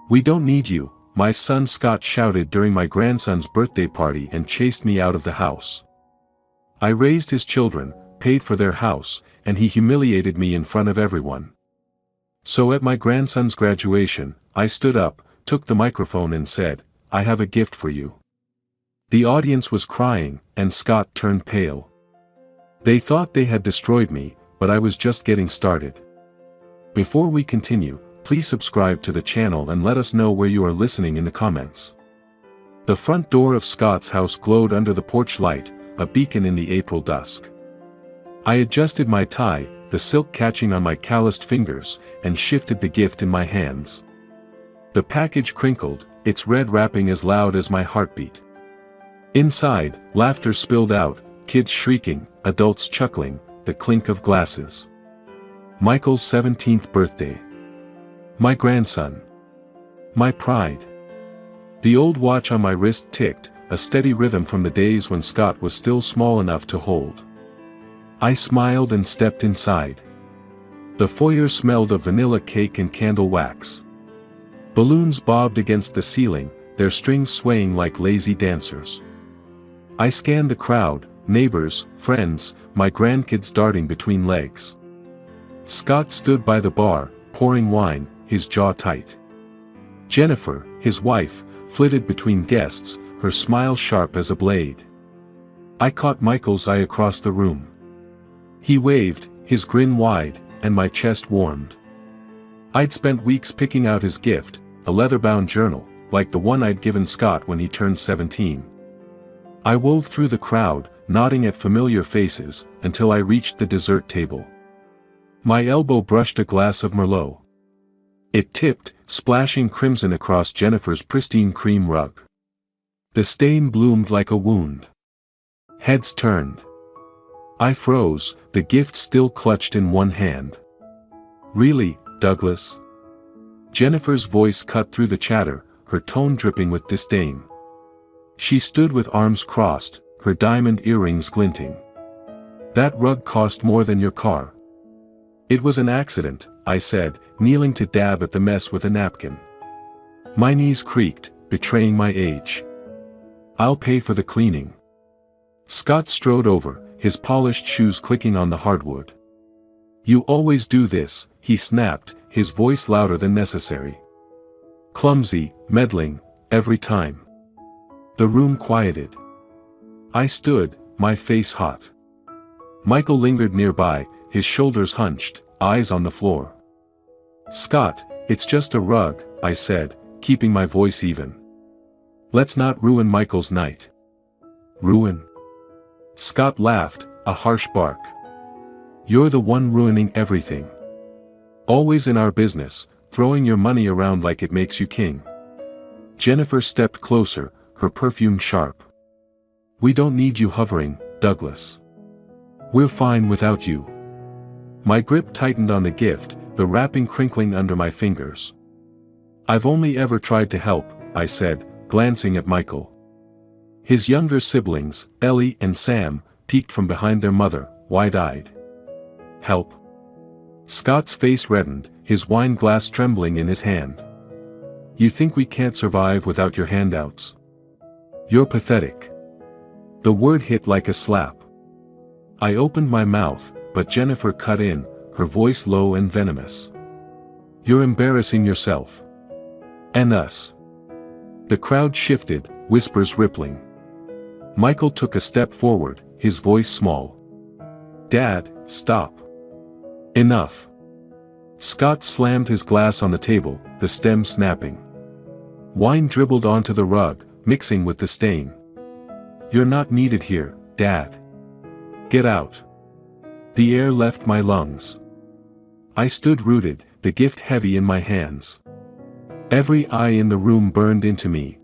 "We don't need you," my son Scott shouted during my grandson's birthday party and chased me out of the house. I raised his children, paid for their house, and he humiliated me in front of everyone. So at my grandson's graduation, I stood up, took the microphone and said, "I have a gift for you." The audience was crying, and Scott turned pale. They thought they had destroyed me, but I was just getting started. Before we continue, please subscribe to the channel and let us know where you are listening in the comments. The front door of Scott's house glowed under the porch light, a beacon in the April dusk. I adjusted my tie, the silk catching on my calloused fingers, and shifted the gift in my hands. The package crinkled, its red wrapping as loud as my heartbeat. Inside, laughter spilled out, kids shrieking, adults chuckling, the clink of glasses. Michael's 17th birthday. My grandson. My pride. The old watch on my wrist ticked, a steady rhythm from the days when Scott was still small enough to hold. I smiled and stepped inside. The foyer smelled of vanilla cake and candle wax. Balloons bobbed against the ceiling, their strings swaying like lazy dancers. I scanned the crowd, neighbors, friends, my grandkids darting between legs. Scott stood by the bar, pouring wine, his jaw tight. Jennifer, his wife, flitted between guests, her smile sharp as a blade. I caught Michael's eye across the room. He waved, his grin wide, and my chest warmed. I'd spent weeks picking out his gift, a leather-bound journal, like the one I'd given Scott when he turned 17. I wove through the crowd, nodding at familiar faces, until I reached the dessert table. My elbow brushed a glass of Merlot. It tipped, splashing crimson across Jennifer's pristine cream rug. The stain bloomed like a wound. Heads turned. I froze, the gift still clutched in one hand. "Really, Douglas?" Jennifer's voice cut through the chatter, her tone dripping with disdain. She stood with arms crossed, her diamond earrings glinting. "That rug cost more than your car." "It was an accident," I said, kneeling to dab at the mess with a napkin. My knees creaked, betraying my age. "I'll pay for the cleaning." Scott strode over, his polished shoes clicking on the hardwood. "You always do this," he snapped, his voice louder than necessary. "Clumsy, meddling, every time." The room quieted. I stood, my face hot. Michael lingered nearby, his shoulders hunched, eyes on the floor. "Scott, it's just a rug," I said, keeping my voice even. "Let's not ruin Michael's night." "Ruin?" Scott laughed, a harsh bark. "You're the one ruining everything. Always in our business, throwing your money around like it makes you king." Jennifer stepped closer, her perfume sharp. "We don't need you hovering, Douglas. We're fine without you." My grip tightened on the gift, the wrapping crinkling under my fingers. "I've only ever tried to help," I said, glancing at Michael. His younger siblings, Ellie and Sam, peeked from behind their mother, wide-eyed. "Help?" Scott's face reddened, his wine glass trembling in his hand. "You think we can't survive without your handouts? You're pathetic." The word hit like a slap. I opened my mouth, but Jennifer cut in, her voice low and venomous. "You're embarrassing yourself. And us." The crowd shifted, whispers rippling. Michael took a step forward, his voice small. "Dad, stop. Enough." Scott slammed his glass on the table, the stem snapping. Wine dribbled onto the rug, mixing with the stain. "You're not needed here, Dad. Get out." The air left my lungs. I stood rooted, the gift heavy in my hands. Every eye in the room burned into me.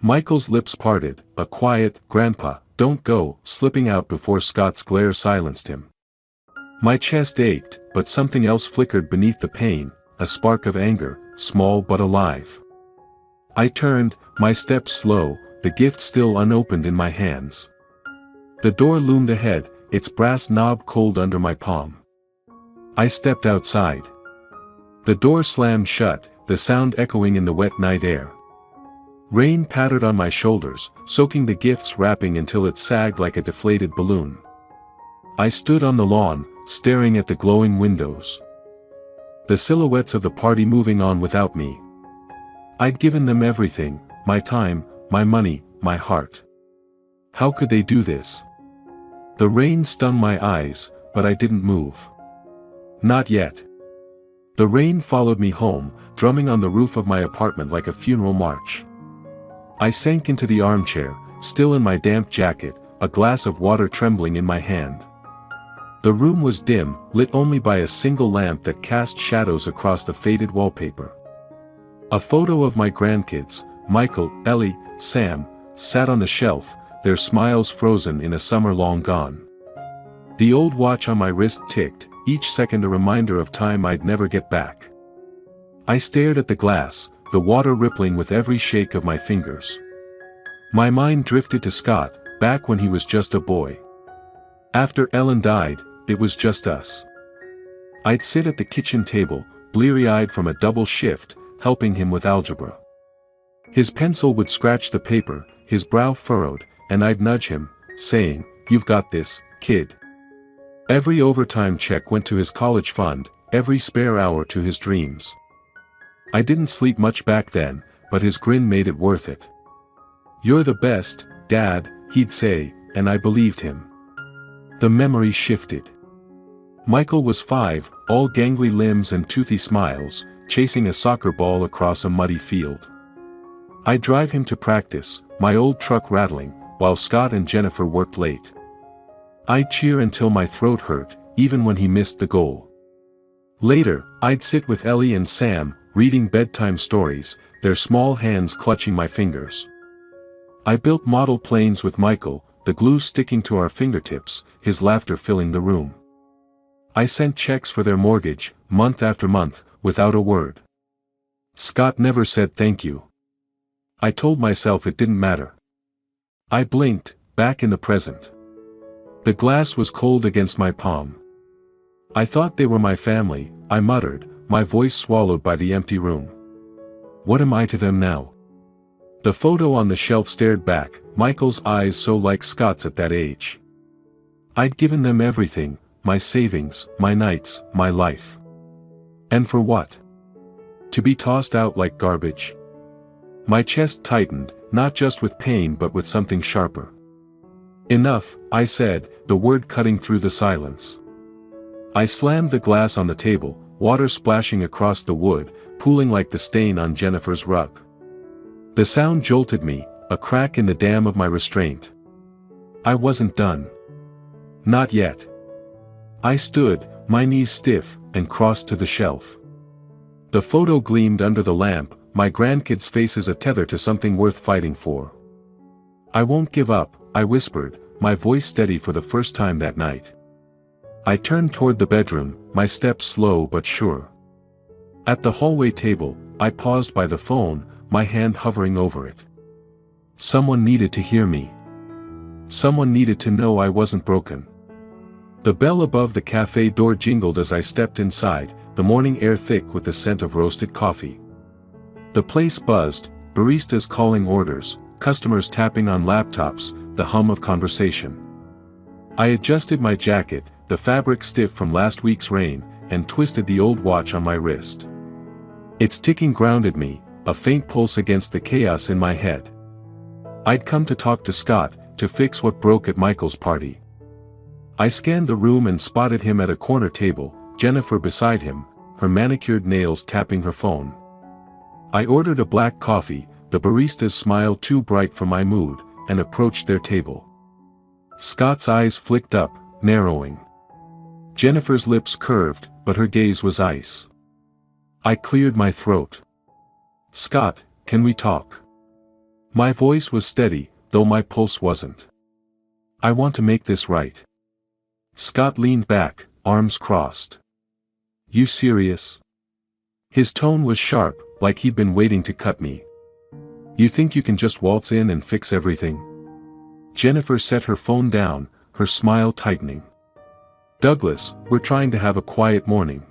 Michael's lips parted, a quiet, "Grandpa, don't go," slipping out before Scott's glare silenced him. My chest ached, but something else flickered beneath the pain, a spark of anger, small but alive. I turned, my steps slow, the gift still unopened in my hands. The door loomed ahead, its brass knob cold under my palm. I stepped outside. The door slammed shut, the sound echoing in the wet night air. Rain pattered on my shoulders, soaking the gifts wrapping until it sagged like a deflated balloon. I stood on the lawn, staring at the glowing windows. The silhouettes of the party moving on without me. I'd given them everything, my time, my money, my heart. How could they do this? The rain stung my eyes, but I didn't move. Not yet. The rain followed me home, drumming on the roof of my apartment like a funeral march. I sank into the armchair, still in my damp jacket, a glass of water trembling in my hand. The room was dim, lit only by a single lamp that cast shadows across the faded wallpaper. A photo of my grandkids, Michael, Ellie, Sam, sat on the shelf, their smiles frozen in a summer long gone. The old watch on my wrist ticked, each second a reminder of time I'd never get back. I stared at the glass, the water rippling with every shake of my fingers. My mind drifted to Scott, back when he was just a boy. After Ellen died, it was just us. I'd sit at the kitchen table, bleary-eyed from a double shift, helping him with algebra. His pencil would scratch the paper, his brow furrowed, and I'd nudge him, saying, "You've got this, kid." Every overtime check went to his college fund, every spare hour to his dreams. I didn't sleep much back then, but his grin made it worth it. "You're the best, Dad," he'd say, and I believed him. The memory shifted. Michael was 5, all gangly limbs and toothy smiles, chasing a soccer ball across a muddy field. I'd drive him to practice, my old truck rattling, while Scott and Jennifer worked late. I'd cheer until my throat hurt, even when he missed the goal. Later, I'd sit with Ellie and Sam, reading bedtime stories, their small hands clutching my fingers. I built model planes with Michael, the glue sticking to our fingertips, his laughter filling the room. I sent checks for their mortgage, month after month, without a word. Scott never said thank you. I told myself it didn't matter. I blinked, back in the present. The glass was cold against my palm. I thought they were my family, I muttered, my voice swallowed by the empty room. What am I to them now? The photo on the shelf stared back, Michael's eyes so like Scott's at that age. I'd given them everything, my savings, my nights, my life. And for what? To be tossed out like garbage? My chest tightened, not just with pain but with something sharper. Enough, I said, the word cutting through the silence. I slammed the glass on the table, water splashing across the wood, pooling like the stain on Jennifer's rug. The sound jolted me, a crack in the dam of my restraint. I wasn't done. Not yet. I stood, my knees stiff, and crossed to the shelf. The photo gleamed under the lamp, my grandkids' faces a tether to something worth fighting for. I won't give up, I whispered, my voice steady for the first time that night. I turned toward the bedroom, my steps slow but sure. At the hallway table, I paused by the phone, my hand hovering over it. Someone needed to hear me. Someone needed to know I wasn't broken. The bell above the cafe door jingled as I stepped inside, the morning air thick with the scent of roasted coffee. The place buzzed, baristas calling orders, customers tapping on laptops, the hum of conversation. I adjusted my jacket, the fabric stiff from last week's rain, and twisted the old watch on my wrist. Its ticking grounded me, a faint pulse against the chaos in my head. I'd come to talk to Scott, to fix what broke at Michael's party. I scanned the room and spotted him at a corner table, Jennifer beside him, her manicured nails tapping her phone. I ordered a black coffee, the barista's smile too bright for my mood, and approached their table. Scott's eyes flicked up, narrowing. Jennifer's lips curved, but her gaze was ice. I cleared my throat. "Scott, can we talk?" My voice was steady, though my pulse wasn't. "I want to make this right." Scott leaned back, arms crossed. "You serious?" His tone was sharp, like he'd been waiting to cut me. "You think you can just waltz in and fix everything?" Jennifer set her phone down, her smile tightening. "Douglas, we're trying to have a quiet morning.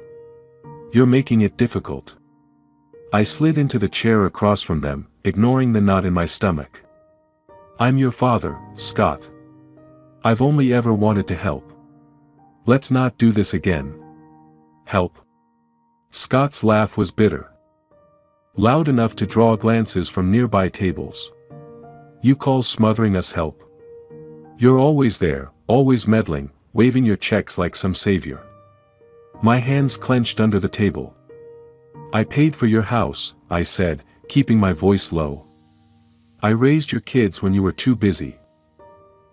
You're making it difficult." I slid into the chair across from them, ignoring the knot in my stomach. I'm your father, Scott. I've only ever wanted to help. Let's not do this again. Help? Scott's laugh was bitter. Loud enough to draw glances from nearby tables. You call smothering us help? You're always there, always meddling, waving your checks like some savior. My hands clenched under the table. I paid for your house, I said, keeping my voice low. I raised your kids when you were too busy.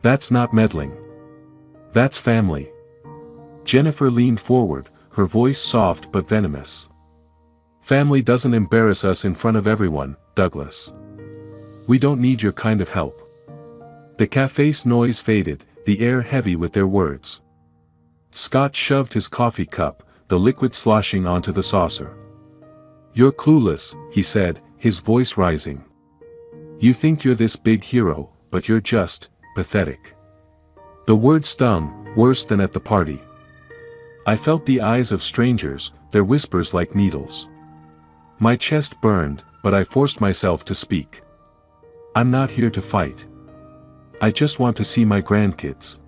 That's not meddling. That's family. Jennifer leaned forward, her voice soft but venomous. Family doesn't embarrass us in front of everyone, Douglas. We don't need your kind of help. The cafe's noise faded, the air heavy with their words. Scott shoved his coffee cup, the liquid sloshing onto the saucer. You're clueless, he said, his voice rising. You think you're this big hero, but you're just pathetic. The word stung, worse than at the party. I felt the eyes of strangers, their whispers like needles. My chest burned, but I forced myself to speak. I'm not here to fight. I just want to see my grandkids.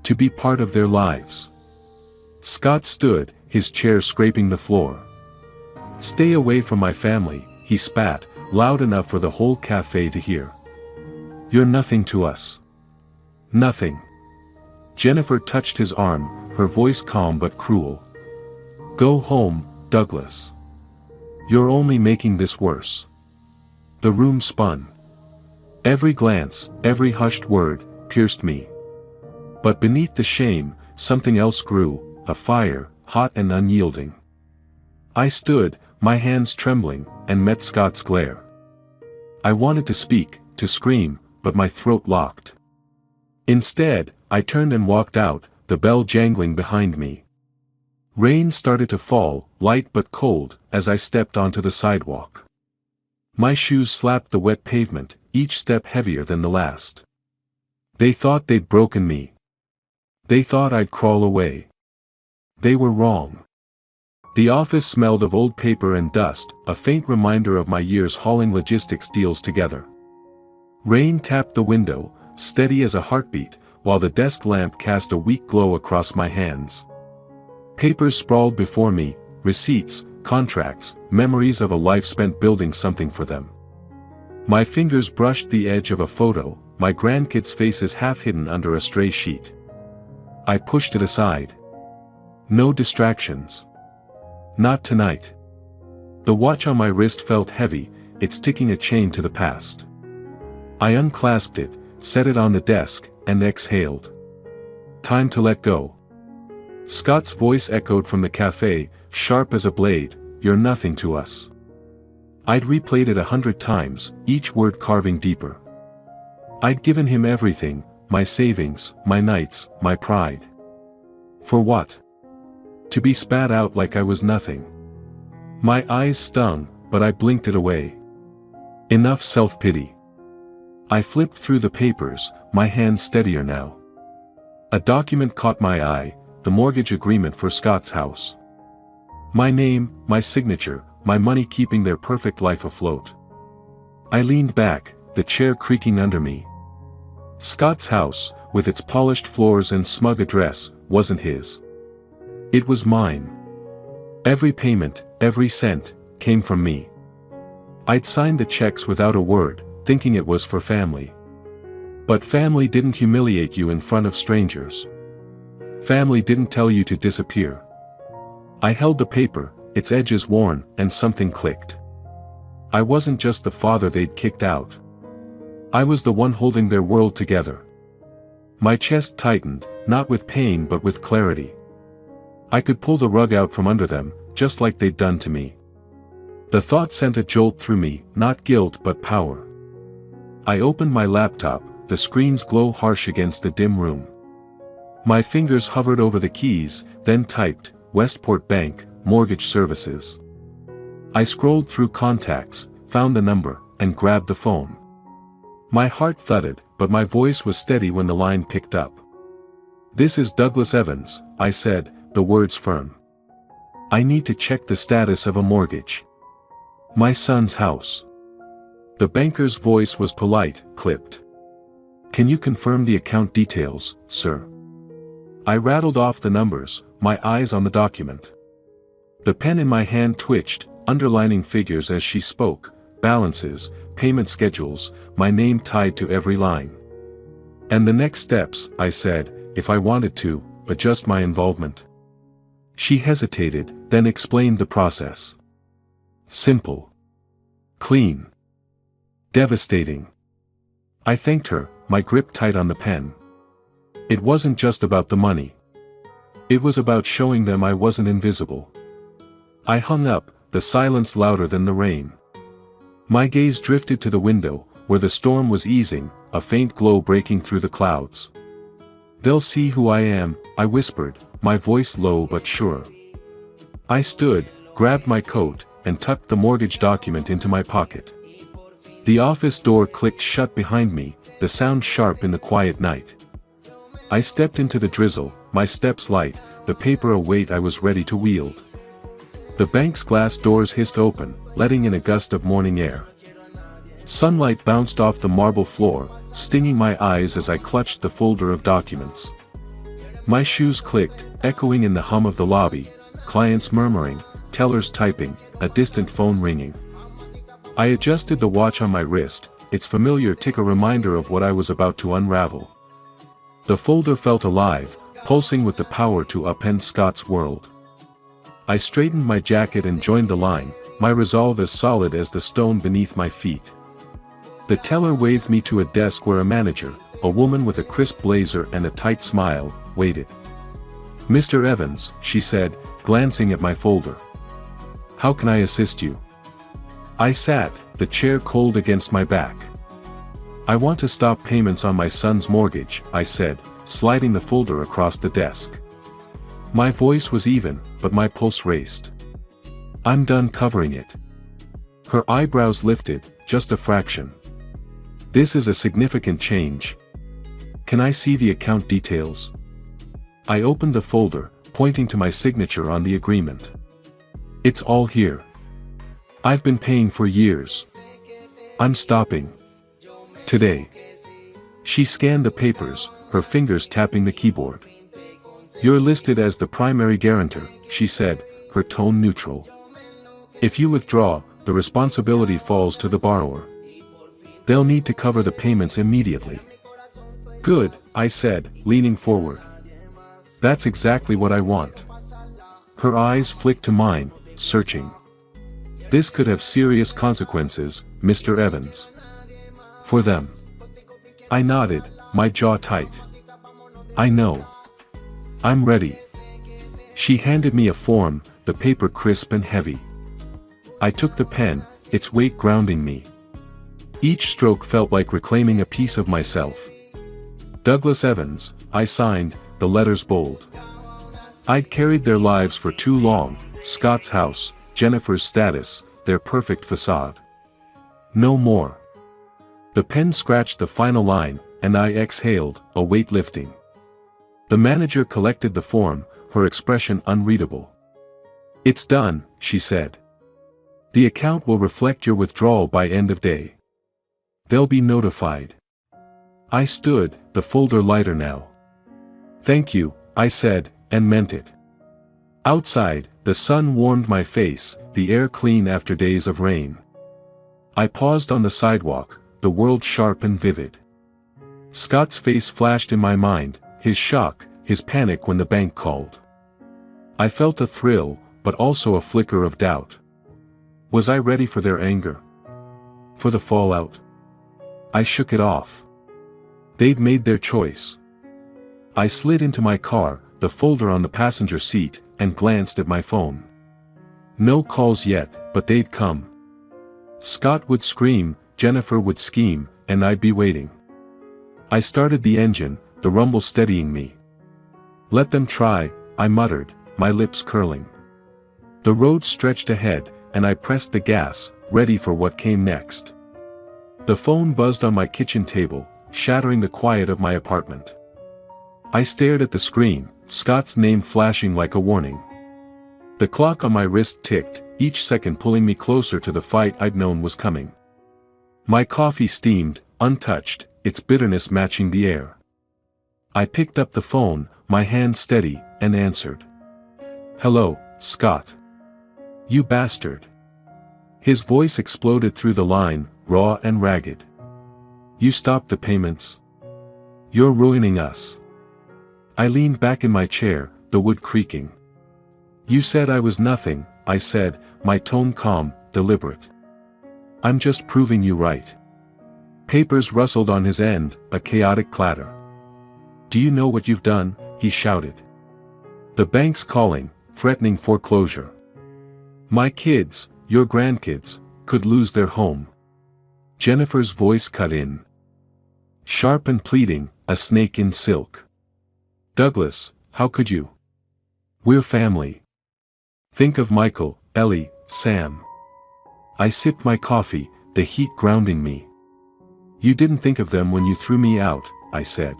To be part of their lives. Scott stood, his chair scraping the floor. Stay away from my family, he spat, loud enough for the whole cafe to hear. You're nothing to us. Nothing. Jennifer touched his arm, her voice calm but cruel. Go home, Douglas. You're only making this worse. The room spun. Every glance, every hushed word, pierced me. But beneath the shame, something else grew, a fire, hot and unyielding. I stood, my hands trembling, and met Scott's glare. I wanted to speak, to scream, but my throat locked. Instead, I turned and walked out, the bell jangling behind me. Rain started to fall, light but cold, as I stepped onto the sidewalk. My shoes slapped the wet pavement, each step heavier than the last. They thought they'd broken me. They thought I'd crawl away. They were wrong. The office smelled of old paper and dust, a faint reminder of my years hauling logistics deals together. Rain tapped the window, steady as a heartbeat, while the desk lamp cast a weak glow across my hands. Papers sprawled before me, receipts, contracts, memories of a life spent building something for them. My fingers brushed the edge of a photo, my grandkids' faces half hidden under a stray sheet. I pushed it aside. No distractions. Not tonight. The watch on my wrist felt heavy, its ticking a chain to the past. I unclasped it, set it on the desk, and exhaled. Time to let go. Scott's voice echoed from the cafe, sharp as a blade, you're nothing to us. I'd replayed it 100 times, each word carving deeper. I'd given him everything, my savings, my nights, my pride. For what? To be spat out like I was nothing. My eyes stung, but I blinked it away. Enough self-pity. I flipped through the papers, my hand steadier now. A document caught my eye, the mortgage agreement for Scott's house. My name, my signature, my money keeping their perfect life afloat. I leaned back, the chair creaking under me. Scott's house, with its polished floors and smug address, wasn't his. It was mine. Every payment, every cent, came from me. I'd signed the checks without a word, thinking it was for family. But family didn't humiliate you in front of strangers. Family didn't tell you to disappear. I held the paper, its edges worn, and something clicked. I wasn't just the father they'd kicked out. I was the one holding their world together. My chest tightened, not with pain but with clarity. I could pull the rug out from under them, just like they'd done to me. The thought sent a jolt through me, not guilt but power. I opened my laptop, the screen's glow harsh against the dim room. My fingers hovered over the keys, then typed, Westport Bank, Mortgage Services. I scrolled through contacts, found the number, and grabbed the phone. My heart thudded, but my voice was steady when the line picked up. This is Douglas Evans, I said, the words firm. I need to check the status of a mortgage. My son's house. The banker's voice was polite, clipped. Can you confirm the account details, sir? I rattled off the numbers, my eyes on the document. The pen in my hand twitched, underlining figures as she spoke, balances, payment schedules, my name tied to every line. And the next steps, I said, if I wanted to, adjust my involvement. She hesitated, then explained the process. Simple. Clean. Devastating. I thanked her, my grip tight on the pen. It wasn't just about the money. It was about showing them I wasn't invisible. I hung up, the silence louder than the rain. My gaze drifted to the window, where the storm was easing, a faint glow breaking through the clouds. They'll see who I am, I whispered, my voice low but sure. I stood, grabbed my coat, and tucked the mortgage document into my pocket. The office door clicked shut behind me, the sound sharp in the quiet night. I stepped into the drizzle, my steps light, the paper a weight I was ready to wield. The bank's glass doors hissed open, letting in a gust of morning air. Sunlight bounced off the marble floor, stinging my eyes as I clutched the folder of documents. My shoes clicked, echoing in the hum of the lobby, clients murmuring, tellers typing, a distant phone ringing. I adjusted the watch on my wrist, its familiar tick a reminder of what I was about to unravel. The folder felt alive, pulsing with the power to upend Scott's world. I straightened my jacket and joined the line, my resolve as solid as the stone beneath my feet. The teller waved me to a desk where a manager, a woman with a crisp blazer and a tight smile, waited. "Mr. Evans," she said, glancing at my folder. "How can I assist you?" I sat, the chair cold against my back. "I want to stop payments on my son's mortgage," I said, sliding the folder across the desk. My voice was even, but my pulse raced. "I'm done covering it." Her eyebrows lifted, just a fraction. "This is a significant change. Can I see the account details?" I opened the folder, pointing to my signature on the agreement. "It's all here. I've been paying for years. I'm stopping. Today." She scanned the papers, her fingers tapping the keyboard. "You're listed as the primary guarantor," she said, her tone neutral. "If you withdraw, the responsibility falls to the borrower. They'll need to cover the payments immediately." "Good," I said, leaning forward. "That's exactly what I want." Her eyes flicked to mine, searching. "This could have serious consequences, Mr. Evans. For them." I nodded, my jaw tight. "I know. I'm ready." She handed me a form, the paper crisp and heavy. I took the pen, its weight grounding me. Each stroke felt like reclaiming a piece of myself. "Douglas Evans," I signed, the letters bold. I'd carried their lives for too long, Scott's house, Jennifer's status, their perfect facade. No more. The pen scratched the final line, and I exhaled, a weight lifting. The manager collected the form, her expression unreadable. "It's done," she said. "The account will reflect your withdrawal by end of day. They'll be notified." I stood, the folder lighter now. "Thank you," I said, and meant it. Outside, the sun warmed my face, the air clean after days of rain. I paused on the sidewalk, the world sharp and vivid. Scott's face flashed in my mind, his shock, his panic when the bank called. I felt a thrill, but also a flicker of doubt. Was I ready for their anger? For the fallout? I shook it off. They'd made their choice. I slid into my car, the folder on the passenger seat, and glanced at my phone. No calls yet, but they'd come. Scott would scream, Jennifer would scheme, and I'd be waiting. I started the engine, the rumble steadying me. "Let them try," I muttered, my lips curling. The road stretched ahead, and I pressed the gas, ready for what came next. The phone buzzed on my kitchen table, shattering the quiet of my apartment. I stared at the screen, Scott's name flashing like a warning. The clock on my wrist ticked, each second pulling me closer to the fight I'd known was coming. My coffee steamed, untouched, its bitterness matching the air. I picked up the phone, my hand steady, and answered. "Hello, Scott. You bastard." His voice exploded through the line, raw and ragged. "You stopped the payments? You're ruining us." I leaned back in my chair, the wood creaking. "You said I was nothing," I said, my tone calm, deliberate. "I'm just proving you right." Papers rustled on his end, a chaotic clatter. "Do you know what you've done?" he shouted. "The bank's calling, threatening foreclosure. My kids, your grandkids, could lose their home." Jennifer's voice cut in. Sharp and pleading, a snake in silk. "Douglas, how could you? We're family. Think of Michael, Ellie, Sam." I sipped my coffee, the heat grounding me. "You didn't think of them when you threw me out," I said.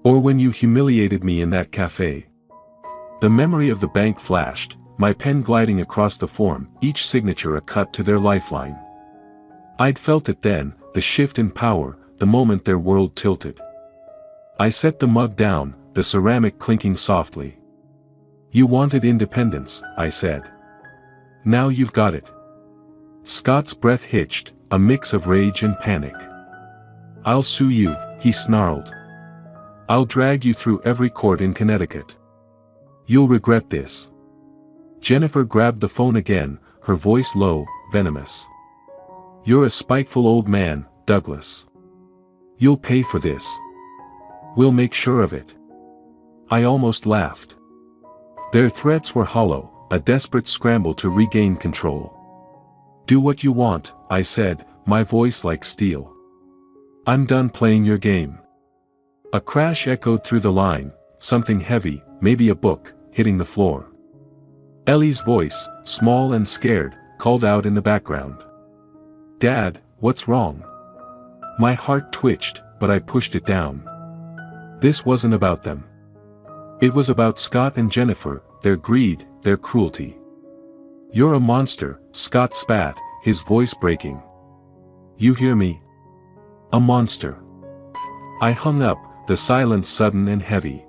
"Or when you humiliated me in that cafe." The memory of the bank flashed, my pen gliding across the form, each signature a cut to their lifeline. I'd felt it then, the shift in power, the moment their world tilted. I set the mug down, the ceramic clinking softly. "You wanted independence," I said. "Now you've got it." Scott's breath hitched, a mix of rage and panic. "I'll sue you," he snarled. "I'll drag you through every court in Connecticut. You'll regret this." Jennifer grabbed the phone again, her voice low, venomous. "You're a spiteful old man, Douglas. You'll pay for this. We'll make sure of it." I almost laughed. Their threats were hollow, a desperate scramble to regain control. "Do what you want," I said, my voice like steel. "I'm done playing your game." A crash echoed through the line, something heavy, maybe a book, hitting the floor. Ellie's voice, small and scared, called out in the background. "Dad, what's wrong?" My heart twitched, but I pushed it down. This wasn't about them. It was about Scott and Jennifer, their greed, their cruelty. "You're a monster," Scott spat, his voice breaking. "You hear me? A monster." I hung up, the silence sudden and heavy.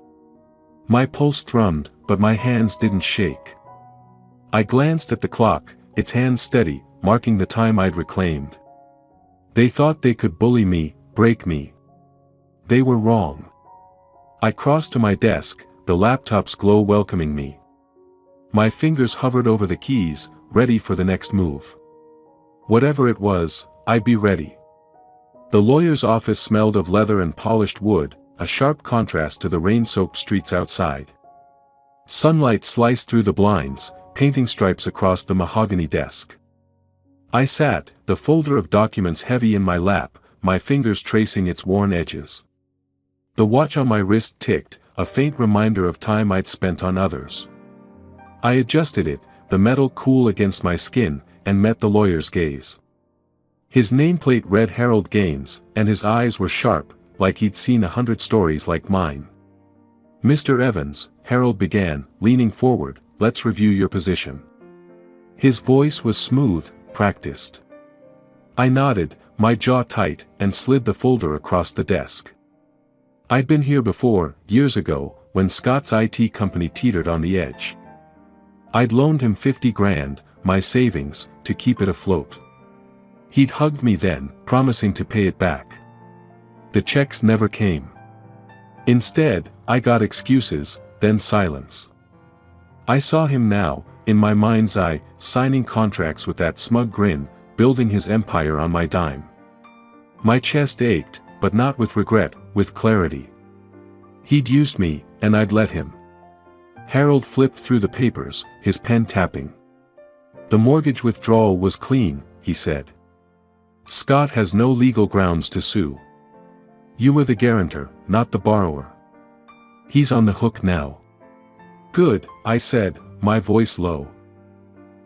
My pulse thrummed, but my hands didn't shake. I glanced at the clock, its hands steady, marking the time I'd reclaimed. They thought they could bully me, break me. They were wrong. I crossed to my desk, the laptop's glow welcoming me. My fingers hovered over the keys, ready for the next move. Whatever it was, I'd be ready. The lawyer's office smelled of leather and polished wood, a sharp contrast to the rain-soaked streets outside. Sunlight sliced through the blinds, painting stripes across the mahogany desk. I sat, the folder of documents heavy in my lap, my fingers tracing its worn edges. The watch on my wrist ticked, a faint reminder of time I'd spent on others. I adjusted it, the metal cool against my skin, and met the lawyer's gaze. His nameplate read Harold Gaines, and his eyes were sharp, like he'd seen 100 stories like mine. "Mr. Evans," Harold began, leaning forward, "let's review your position." His voice was smooth, practiced. I nodded, my jaw tight, and slid the folder across the desk. I'd been here before, years ago, when Scott's IT company teetered on the edge. I'd loaned him 50 grand, my savings, to keep it afloat. He'd hugged me then, promising to pay it back. The checks never came. Instead, I got excuses, then silence. I saw him now, in my mind's eye, signing contracts with that smug grin, building his empire on my dime. My chest ached, but not with regret, with clarity. He'd used me, and I'd let him. Harold flipped through the papers, his pen tapping. "The mortgage withdrawal was clean," he said. "Scott has no legal grounds to sue. You were the guarantor, not the borrower. He's on the hook now." "Good," I said, my voice low.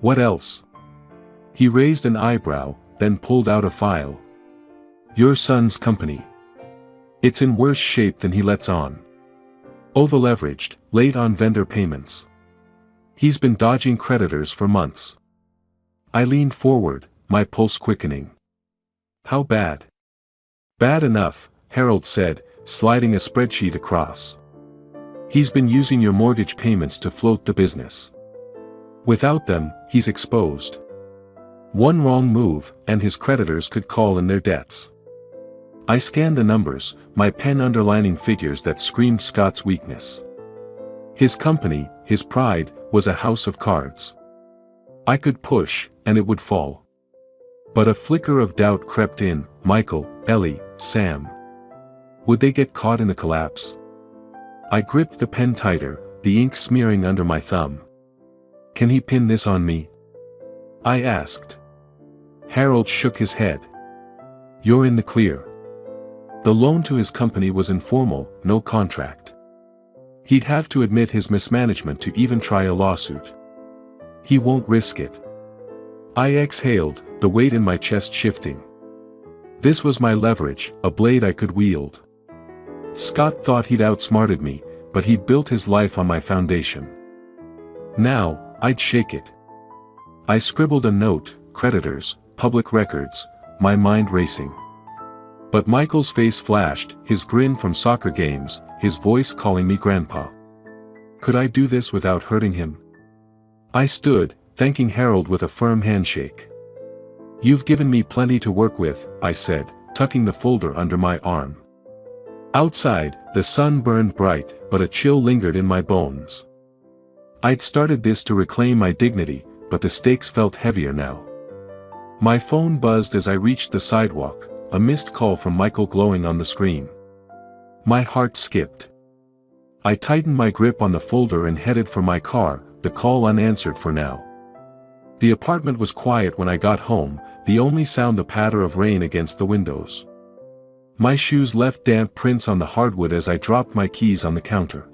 "What else?" He raised an eyebrow, then pulled out a file. "Your son's company. It's in worse shape than he lets on. Over-leveraged, late on vendor payments. He's been dodging creditors for months. I leaned forward, my pulse quickening. How bad? Bad enough, Harold said, sliding a spreadsheet across. He's been using your mortgage payments to float the business. Without them, he's exposed. One wrong move, and his creditors could call in their debts. I scanned the numbers, my pen underlining figures that screamed Scott's weakness. His company, his pride, was a house of cards. I could push, and it would fall. But a flicker of doubt crept in. Michael, Ellie, Sam. Would they get caught in the collapse? I gripped the pen tighter, the ink smearing under my thumb. Can he pin this on me? I asked. Harold shook his head. You're in the clear. The loan to his company was informal, no contract. He'd have to admit his mismanagement to even try a lawsuit. He won't risk it. I exhaled, the weight in my chest shifting. This was my leverage, a blade I could wield. Scott thought he'd outsmarted me, but he'd built his life on my foundation. Now, I'd shake it. I scribbled a note, creditors, public records, my mind racing. But Michael's face flashed, his grin from soccer games, his voice calling me Grandpa. Could I do this without hurting him? I stood, thanking Harold with a firm handshake. You've given me plenty to work with, I said, tucking the folder under my arm. Outside, the sun burned bright, but a chill lingered in my bones. I'd started this to reclaim my dignity, but the stakes felt heavier now. My phone buzzed as I reached the sidewalk, a missed call from Michael glowing on the screen. My heart skipped. I tightened my grip on the folder and headed for my car, the call unanswered for now. The apartment was quiet when I got home, the only sound the patter of rain against the windows. My shoes left damp prints on the hardwood as I dropped my keys on the counter.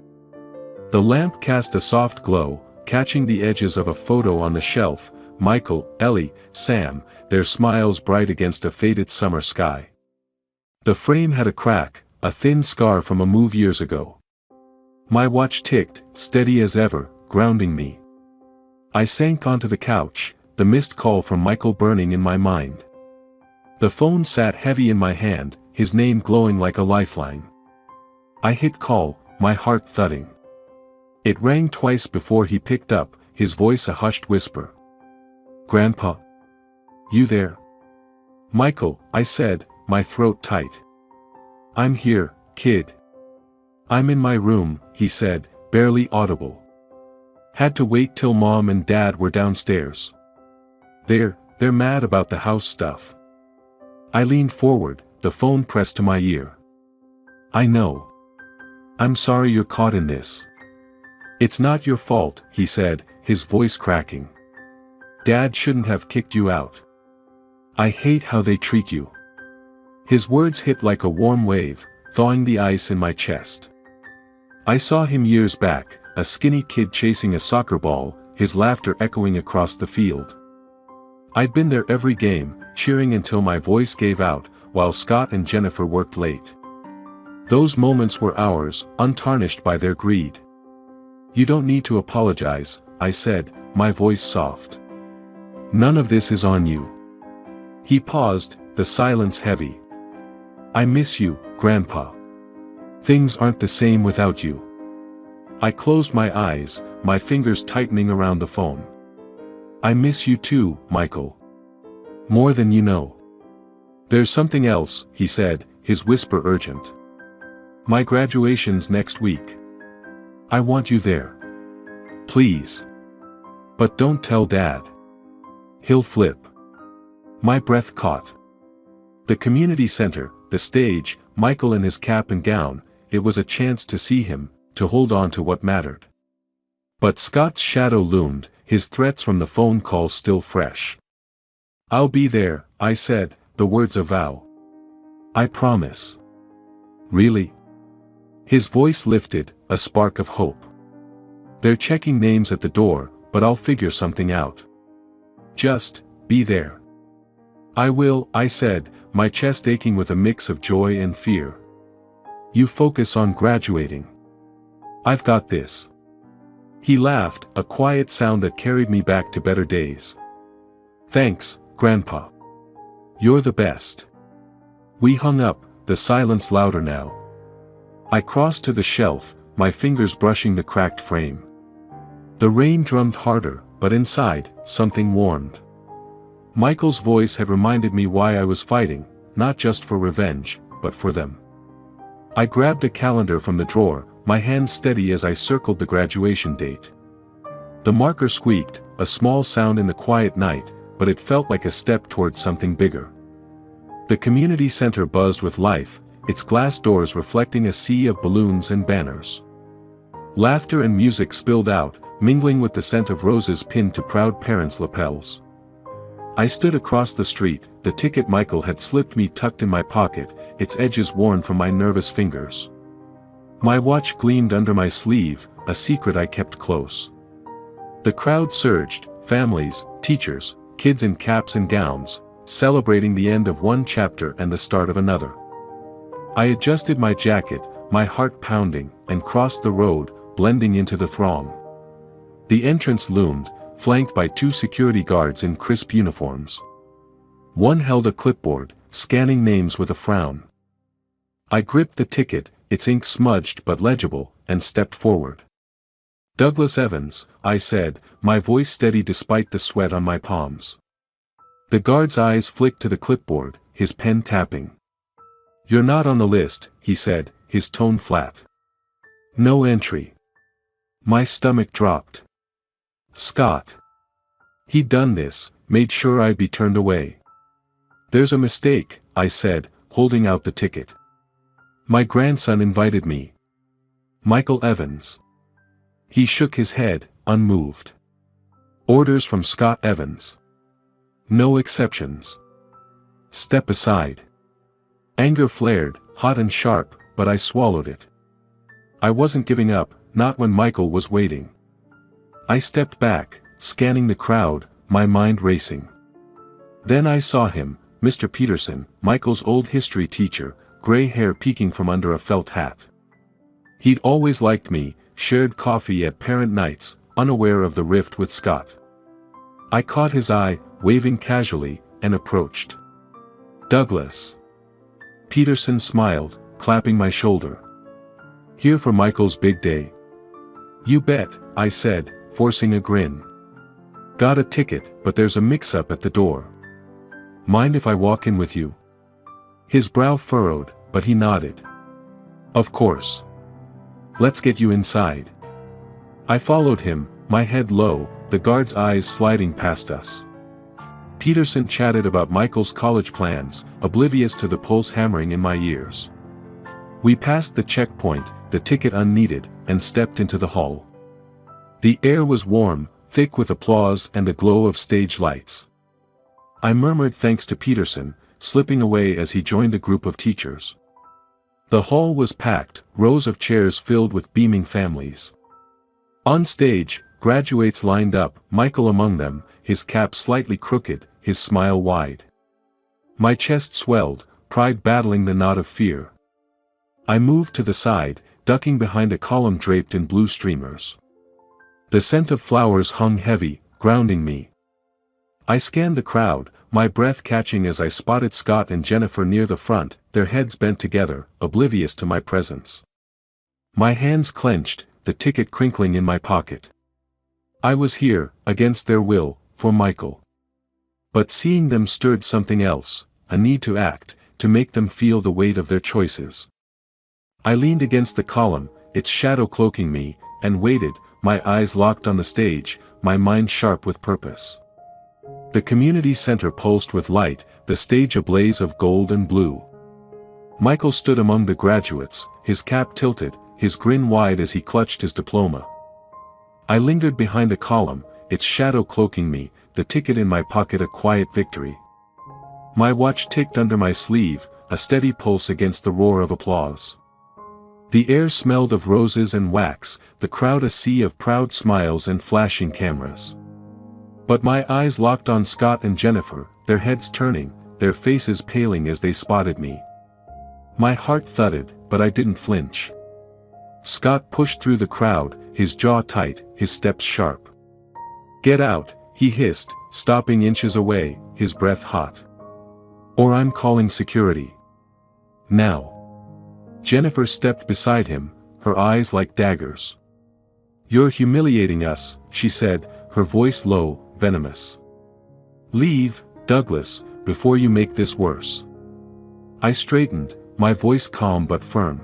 The lamp cast a soft glow, catching the edges of a photo on the shelf, Michael, Ellie, Sam, their smiles bright against a faded summer sky. The frame had a crack, a thin scar from a move years ago. My watch ticked, steady as ever, grounding me. I sank onto the couch, the missed call from Michael burning in my mind. The phone sat heavy in my hand, his name glowing like a lifeline. I hit call, my heart thudding. It rang twice before he picked up, his voice a hushed whisper. Grandpa? You there? Michael, I said, my throat tight. I'm here, kid. I'm in my room, he said, barely audible. Had to wait till Mom and Dad were downstairs. They're mad about the house stuff. I leaned forward, the phone pressed to my ear. I know. I'm sorry you're caught in this. It's not your fault, he said, his voice cracking. Dad shouldn't have kicked you out. I hate how they treat you. His words hit like a warm wave, thawing the ice in my chest. I saw him years back, a skinny kid chasing a soccer ball, his laughter echoing across the field. I'd been there every game, cheering until my voice gave out, while Scott and Jennifer worked late. Those moments were ours, untarnished by their greed. You don't need to apologize, I said, my voice soft. None of this is on you. He paused, the silence heavy. I miss you, Grandpa. Things aren't the same without you. I closed my eyes, my fingers tightening around the phone. I miss you too, Michael. More than you know. There's something else, he said, his whisper urgent. My graduation's next week. I want you there. Please. But don't tell Dad. He'll flip. My breath caught. The community center, the stage, Michael in his cap and gown, it was a chance to see him, to hold on to what mattered. But Scott's shadow loomed, his threats from the phone call still fresh. I'll be there, I said, the words a vow. I promise. Really? His voice lifted, a spark of hope. They're checking names at the door, but I'll figure something out. Just, be there. I will, I said, my chest aching with a mix of joy and fear. You focus on graduating. I've got this. He laughed, a quiet sound that carried me back to better days. Thanks, Grandpa. You're the best. We hung up, the silence louder now. I crossed to the shelf, my fingers brushing the cracked frame. The rain drummed harder, but inside, something warmed. Michael's voice had reminded me why I was fighting, not just for revenge, but for them. I grabbed a calendar from the drawer, my hand steady as I circled the graduation date. The marker squeaked, a small sound in the quiet night, but it felt like a step towards something bigger. The community center buzzed with life, its glass doors reflecting a sea of balloons and banners. Laughter and music spilled out, mingling with the scent of roses pinned to proud parents' lapels. I stood across the street, the ticket Michael had slipped me tucked in my pocket, its edges worn from my nervous fingers. My watch gleamed under my sleeve, a secret I kept close. The crowd surged, families, teachers, kids in caps and gowns, celebrating the end of one chapter and the start of another. I adjusted my jacket, my heart pounding, and crossed the road, blending into the throng. The entrance loomed, flanked by two security guards in crisp uniforms. One held a clipboard, scanning names with a frown. I gripped the ticket, its ink smudged but legible, and stepped forward. "Douglas Evans," I said, my voice steady despite the sweat on my palms. The guard's eyes flicked to the clipboard, his pen tapping. "You're not on the list," he said, his tone flat. "No entry." My stomach dropped. Scott. He'd done this, made sure I'd be turned away. "There's a mistake," I said, holding out the ticket. "My grandson invited me. Michael Evans." He shook his head, unmoved. "Orders from Scott Evans. No exceptions. Step aside." Anger flared, hot and sharp, but I swallowed it. I wasn't giving up, not when Michael was waiting. I stepped back, scanning the crowd, my mind racing. Then I saw him, Mr. Peterson, Michael's old history teacher, gray hair peeking from under a felt hat. He'd always liked me, shared coffee at parent nights, unaware of the rift with Scott. I caught his eye, waving casually, and approached. "Douglas." Peterson smiled, clapping my shoulder. "Here for Michael's big day?" "You bet," I said, forcing a grin. "Got a ticket, but there's a mix-up at the door. Mind if I walk in with you?" His brow furrowed, but he nodded. "Of course. Let's get you inside." I followed him, my head low, the guard's eyes sliding past us. Peterson chatted about Michael's college plans, oblivious to the pulse hammering in my ears. We passed the checkpoint, the ticket unneeded, and stepped into the hall. The air was warm, thick with applause and the glow of stage lights. I murmured thanks to Peterson, slipping away as he joined a group of teachers. The hall was packed, rows of chairs filled with beaming families. On stage, graduates lined up, Michael among them, his cap slightly crooked, his smile wide. My chest swelled, pride battling the knot of fear. I moved to the side, ducking behind a column draped in blue streamers. The scent of flowers hung heavy, grounding me. I scanned the crowd, my breath catching as I spotted Scott and Jennifer near the front, their heads bent together, oblivious to my presence. My hands clenched, the ticket crinkling in my pocket. I was here, against their will, for Michael. But seeing them stirred something else, a need to act, to make them feel the weight of their choices. I leaned against the column, its shadow cloaking me, and waited, my eyes locked on the stage, my mind sharp with purpose. The community center pulsed with light, the stage a blaze of gold and blue. Michael stood among the graduates, his cap tilted, his grin wide as he clutched his diploma. I lingered behind a column, its shadow cloaking me, the ticket in my pocket a quiet victory. My watch ticked under my sleeve, a steady pulse against the roar of applause. The air smelled of roses and wax, the crowd a sea of proud smiles and flashing cameras. But my eyes locked on Scott and Jennifer, their heads turning, their faces paling as they spotted me. My heart thudded, but I didn't flinch. Scott pushed through the crowd, his jaw tight, his steps sharp. "Get out," he hissed, stopping inches away, his breath hot. "Or I'm calling security. Now." Jennifer stepped beside him, her eyes like daggers. "You're humiliating us," she said, her voice low, venomous. "Leave, Douglas, before you make this worse." I straightened, my voice calm but firm.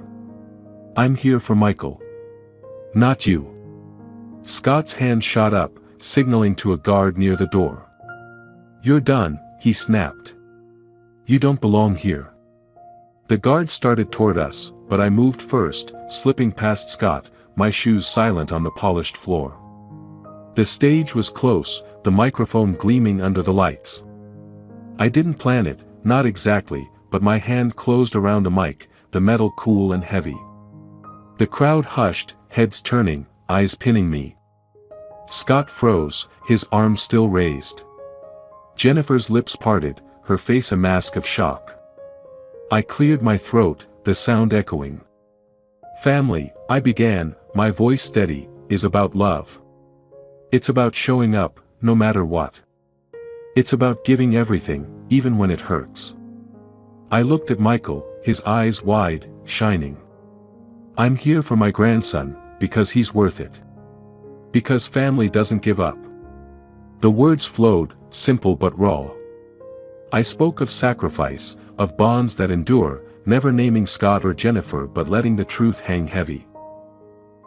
"I'm here for Michael. Not you." Scott's hand shot up, signaling to a guard near the door. "You're done," he snapped. "You don't belong here." The guard started toward us, but I moved first, slipping past Scott, my shoes silent on the polished floor. The stage was close, the microphone gleaming under the lights. I didn't plan it, not exactly, but my hand closed around the mic, the metal cool and heavy. The crowd hushed, heads turning, eyes pinning me. Scott froze, his arms still raised. Jennifer's lips parted, her face a mask of shock. I cleared my throat, the sound echoing. "Family," I began, my voice steady, "is about love. It's about showing up, no matter what. It's about giving everything, even when it hurts." I looked at Michael, his eyes wide, shining. "I'm here for my grandson, because he's worth it. Because family doesn't give up." The words flowed, simple but raw. I spoke of sacrifice, of bonds that endure, never naming Scott or Jennifer but letting the truth hang heavy.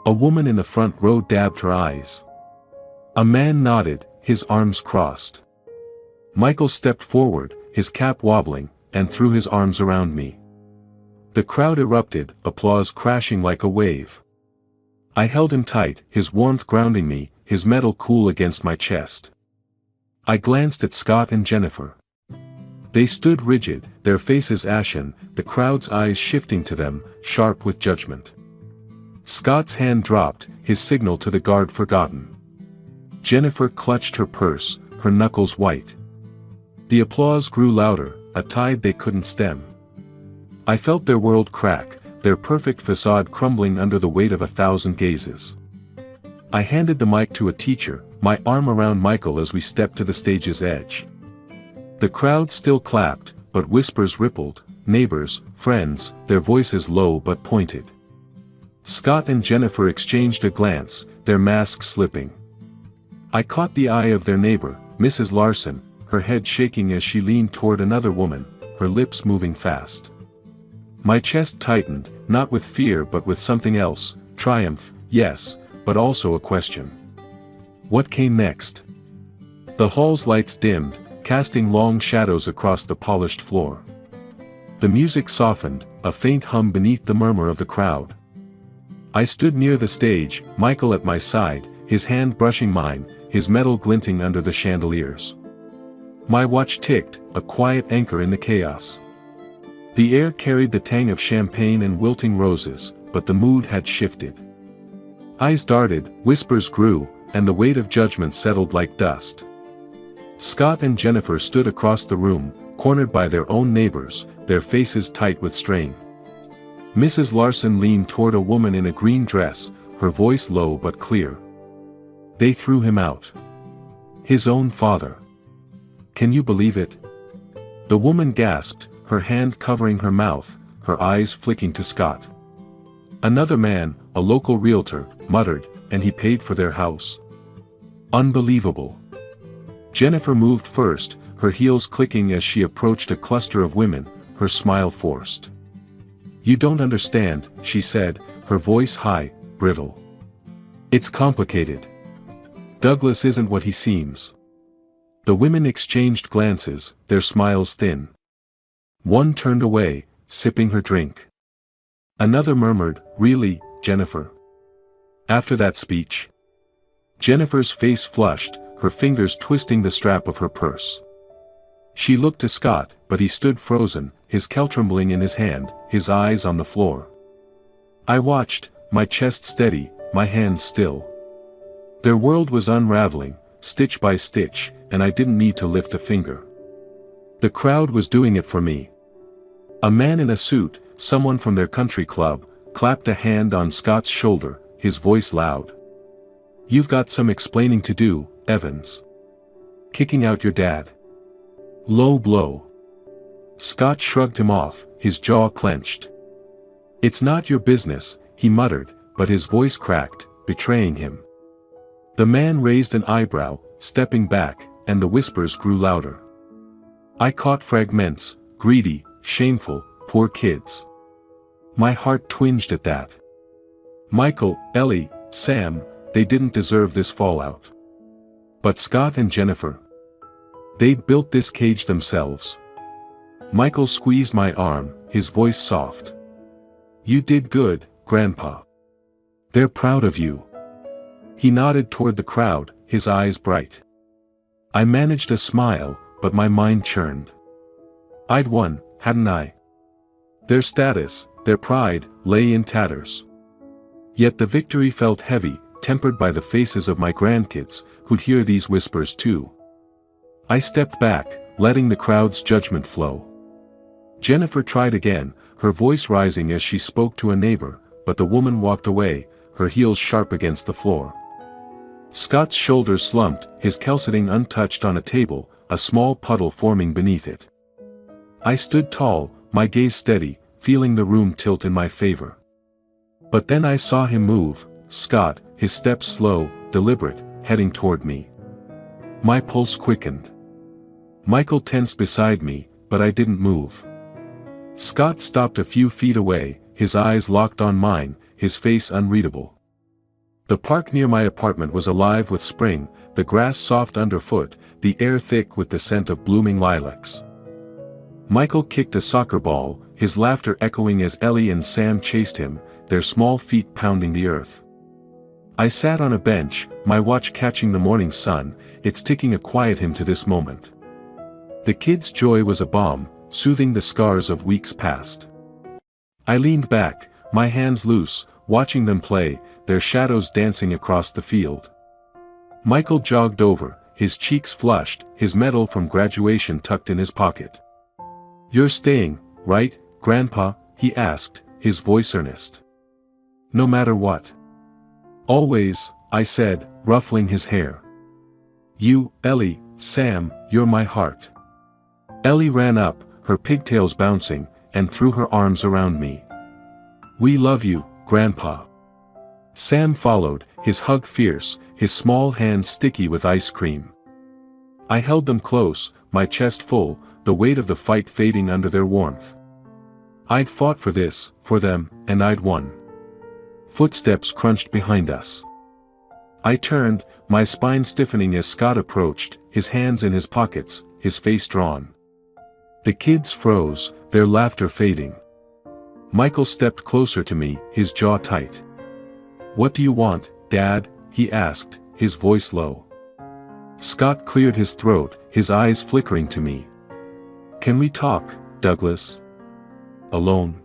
A woman in the front row dabbed her eyes. A man nodded, his arms crossed. Michael stepped forward, his cap wobbling, and threw his arms around me. The crowd erupted, applause crashing like a wave. I held him tight, his warmth grounding me, his metal cool against my chest. I glanced at Scott and Jennifer. They stood rigid, their faces ashen, the crowd's eyes shifting to them, sharp with judgment. Scott's hand dropped, his signal to the guard forgotten. Jennifer clutched her purse, her knuckles white. The applause grew louder, a tide they couldn't stem. I felt their world crack, their perfect facade crumbling under the weight of 1,000 gazes. I handed the mic to a teacher, my arm around Michael as we stepped to the stage's edge. The crowd still clapped, but whispers rippled, neighbors, friends, their voices low but pointed. Scott and Jennifer exchanged a glance, their masks slipping. I caught the eye of their neighbor, Mrs. Larson, her head shaking as she leaned toward another woman, her lips moving fast. My chest tightened, not with fear but with something else, triumph, yes, but also a question. What came next? The hall's lights dimmed, casting long shadows across the polished floor. The music softened, a faint hum beneath the murmur of the crowd. I stood near the stage, Michael at my side, his hand brushing mine, his metal glinting under the chandeliers. My watch ticked, a quiet anchor in the chaos. The air carried the tang of champagne and wilting roses, but the mood had shifted. Eyes darted, whispers grew, and the weight of judgment settled like dust. Scott and Jennifer stood across the room, cornered by their own neighbors, their faces tight with strain. Mrs. Larson leaned toward a woman in a green dress, her voice low but clear. They threw him out. His own father. Can you believe it? The woman gasped, her hand covering her mouth, her eyes flicking to Scott. Another man, a local realtor, muttered, and he paid for their house. Unbelievable. Jennifer moved first, her heels clicking as she approached a cluster of women, her smile forced. You don't understand, she said, her voice high, brittle. It's complicated. Douglas isn't what he seems. The women exchanged glances, their smiles thin. One turned away, sipping her drink. Another murmured, really, Jennifer? After that speech? Jennifer's face flushed, her fingers twisting the strap of her purse. She looked to Scott, but he stood frozen, his kell trembling in his hand, his eyes on the floor. I watched, my chest steady, my hands still. Their world was unraveling, stitch by stitch, and I didn't need to lift a finger. The crowd was doing it for me. A man in a suit, someone from their country club, clapped a hand on Scott's shoulder, his voice loud. You've got some explaining to do, Evans. Kicking out your dad. Low blow. Scott shrugged him off, his jaw clenched. It's not your business, he muttered, but his voice cracked, betraying him. The man raised an eyebrow, stepping back, and the whispers grew louder. I caught fragments, greedy, shameful, poor kids. My heart twinged at that. Michael, Ellie, Sam, they didn't deserve this fallout. But Scott and Jennifer. They'd built this cage themselves. Michael squeezed my arm, his voice soft. You did good, Grandpa. They're proud of you. He nodded toward the crowd, his eyes bright. I managed a smile, but my mind churned. I'd won, hadn't I? Their status, their pride, lay in tatters. Yet the victory felt heavy, tempered by the faces of my grandkids, who'd hear these whispers too. I stepped back, letting the crowd's judgment flow. Jennifer tried again, her voice rising as she spoke to a neighbor, but the woman walked away, her heels sharp against the floor. Scott's shoulders slumped, his chalcedony untouched on a table, a small puddle forming beneath it. I stood tall, my gaze steady, feeling the room tilt in my favor. But then I saw him move, Scott, his steps slow, deliberate, heading toward me. My pulse quickened. Michael tensed beside me, but I didn't move. Scott stopped a few feet away, his eyes locked on mine, his face unreadable. The park near my apartment was alive with spring, the grass soft underfoot, the air thick with the scent of blooming lilacs. Michael kicked a soccer ball, his laughter echoing as Ellie and Sam chased him, their small feet pounding the earth. I sat on a bench, my watch catching the morning sun, its ticking a quiet hymn to this moment. The kids' joy was a balm, soothing the scars of weeks past. I leaned back, my hands loose, watching them play, their shadows dancing across the field. Michael jogged over, his cheeks flushed, his medal from graduation tucked in his pocket. You're staying, right, Grandpa? He asked, his voice earnest. No matter what. Always, I said, ruffling his hair. You, Ellie, Sam, you're my heart. Ellie ran up, her pigtails bouncing, and threw her arms around me. We love you, Grandpa. Sam followed, his hug fierce, his small hands sticky with ice cream. I held them close, my chest full, the weight of the fight fading under their warmth. I'd fought for this, for them, and I'd won. Footsteps crunched behind us. I turned, my spine stiffening as Scott approached, his hands in his pockets, his face drawn. The kids froze, their laughter fading. Michael stepped closer to me, his jaw tight. What do you want, Dad? He asked, his voice low. Scott cleared his throat, his eyes flickering to me. Can we talk, Douglas? Alone?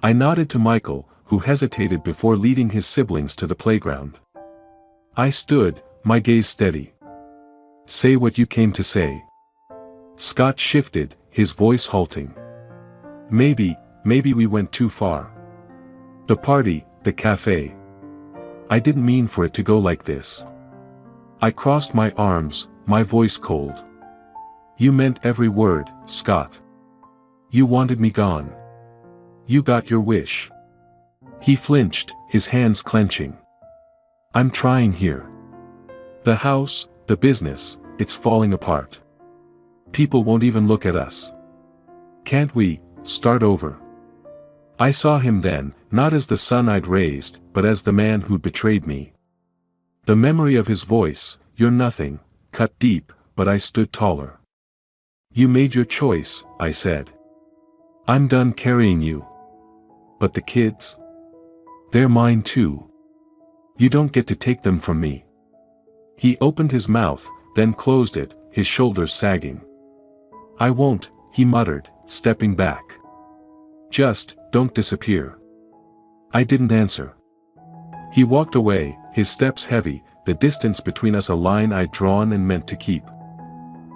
I nodded to Michael, who hesitated before leading his siblings to the playground. I stood, my gaze steady. Say what you came to say. Scott shifted, his voice halting. Maybe we went too far. The party, the cafe. I didn't mean for it to go like this. I crossed my arms, my voice cold. You meant every word, Scott. You wanted me gone. You got your wish. He flinched, his hands clenching. I'm trying here. The house, the business, it's falling apart. People won't even look at us. Can't we start over? I saw him then, not as the son I'd raised, but as the man who'd betrayed me. The memory of his voice, you're nothing, cut deep, but I stood taller. You made your choice, I said. I'm done carrying you. But the kids? They're mine too. You don't get to take them from me. He opened his mouth, then closed it, his shoulders sagging. I won't, he muttered, stepping back. Just, don't disappear. I didn't answer. He walked away, his steps heavy, the distance between us a line I'd drawn and meant to keep.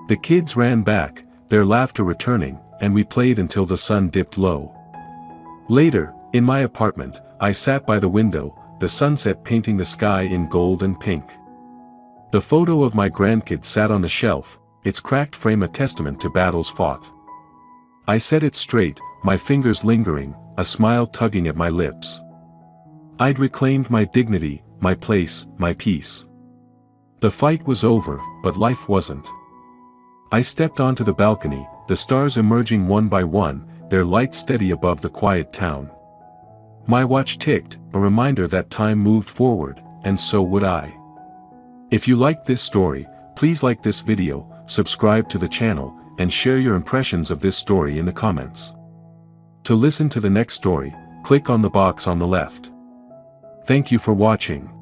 The kids ran back, their laughter returning, and we played until the sun dipped low. Later, in my apartment, I sat by the window, the sunset painting the sky in gold and pink. The photo of my grandkid sat on the shelf, its cracked frame a testament to battles fought. I set it straight, my fingers lingering, a smile tugging at my lips. I'd reclaimed my dignity, my place, my peace. The fight was over, but life wasn't. I stepped onto the balcony, the stars emerging one by one, their light steady above the quiet town. My watch ticked, a reminder that time moved forward, and so would I. If you liked this story, please like this video, subscribe to the channel, and share your impressions of this story in the comments. To listen to the next story, click on the box on the left. Thank you for watching.